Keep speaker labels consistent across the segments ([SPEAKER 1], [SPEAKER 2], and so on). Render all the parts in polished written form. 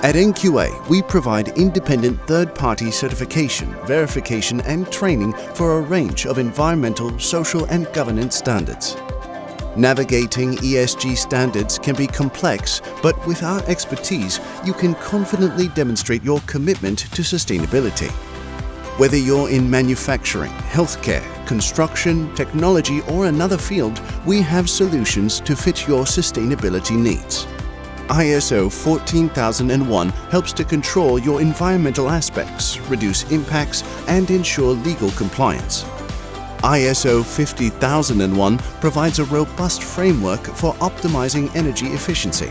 [SPEAKER 1] At NQA, we provide independent third-party certification, verification and training for a range of environmental, social and governance standards. Navigating ESG standards can be complex, but with our expertise, you can confidently demonstrate your commitment to sustainability. Whether you're in manufacturing, healthcare, construction, technology or another field, we have solutions to fit your sustainability needs. ISO 14001 helps to control your environmental aspects, reduce impacts, and ensure legal compliance. ISO 50001 provides a robust framework for optimizing energy efficiency.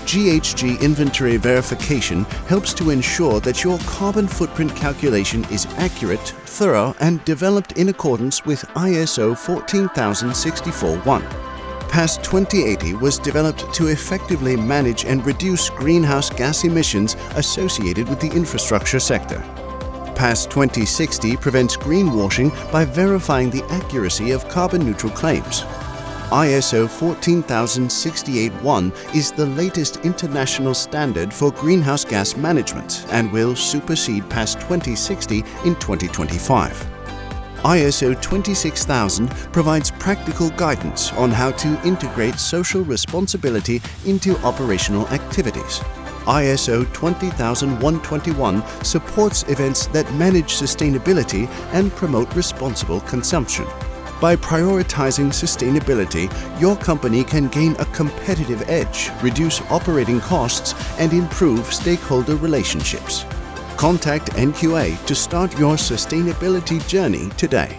[SPEAKER 1] GHG inventory verification helps to ensure that your carbon footprint calculation is accurate, thorough, and developed in accordance with ISO 14064-1. PAS 2080 was developed to effectively manage and reduce greenhouse gas emissions associated with the infrastructure sector. PAS 2060 prevents greenwashing by verifying the accuracy of carbon-neutral claims. ISO 14068-1 is the latest international standard for greenhouse gas management and will supersede PAS 2060 in 2025. ISO 26000 provides practical guidance on how to integrate social responsibility into operational activities. ISO 20121 supports events that manage sustainability and promote responsible consumption. By prioritizing sustainability, your company can gain a competitive edge, reduce operating costs, and improve stakeholder relationships. Contact NQA to start your sustainability journey today.